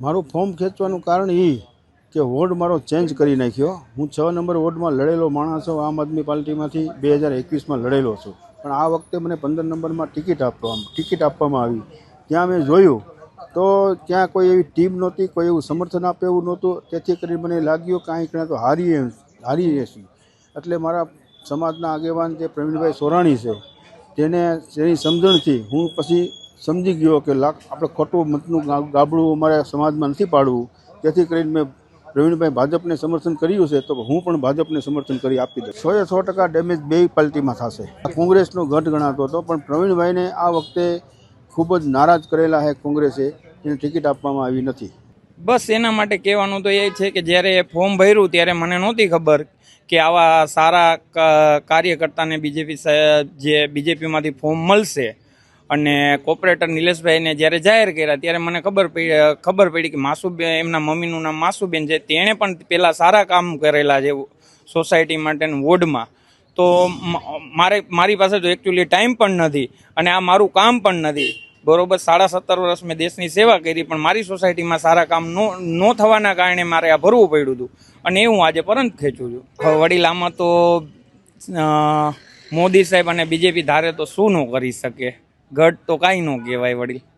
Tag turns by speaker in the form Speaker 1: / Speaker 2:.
Speaker 1: મારું ફોર્મ ખેંચવાનું કારણ એ કે વોર્ડ મારો ચેન્જ કરી નાખ્યો. હું 6 નંબર વોર્ડમાં લડેલો માણસ છું. આમ આદમી પાર્ટીમાંથી 2021માં લડેલો છું. પણ આ વખતે મને 15 નંબરમાં ટિકિટ આપવામાં આવી. ત્યાં મેં જોયું તો ત્યાં કોઈ એવી ટીમ નહોતી, કોઈ એવું સમર્થન આપે એવું નહોતું. તેથી કરીને મને લાગ્યું કે અહીં તો હારી રહેશું. એટલે મારા સમાજના આગેવાન જે પ્રવીણભાઈ સોરાણી છે તેની સમજણથી હું પછી સમજી ગયો કે આપણે ખોટું મતનું ગાબડું અમારા સમાજમાં નથી પાડવું. તેથી કરીને મેં પ્રવીણભાઈ ભાજપને સમર્થન કર્યું છે, તો હું પણ ભાજપને સમર્થન કરી આપી દઉં. 100% ડેમેજ બે પાર્ટીમાં થશે. કોંગ્રેસનો ગઢ ગણાતો હતો, પણ પ્રવીણભાઈને આ વખતે ખૂબ જ નારાજ કરેલા છે કોંગ્રેસે, એને ટિકિટ આપવામાં આવી નથી.
Speaker 2: બસ એના માટે કહેવાનું તો એ છે કે જ્યારે ફોર્મ ભર્યું ત્યારે મને નહોતી ખબર કે આવા સારા કાર્યકર્તાને બીજેપીમાંથી ફોર્મ મળશે. અને કોર્પોરેટર નિલેશભાઈને જ્યારે જાહેર કર્યા ત્યારે મને ખબર પડી કે માસુબેન, એમના મમ્મીનું નામ માસુબેન છે, તેણે પણ પહેલાં સારા કામ કરેલા છે સોસાયટી માટેનું વોર્ડમાં. તો મારી પાસે તો એકચ્યુઅલી ટાઈમ પણ નથી અને આ મારું કામ પણ નથી. બરોબર, 17.5 વર્ષ મેં દેશની સેવા કરી, પણ મારી સોસાયટીમાં સારા કામ ન થવાના કારણે મારે આ ભરવું પડ્યું હતું અને એ હું આજે પરંત ખેંચું છું. વડીલ આમાં તો મોદી સાહેબ અને બીજેપી ધારે તો શું ન કરી શકે. ગઢ તો કાંઈ ન કહેવાય વડીલ.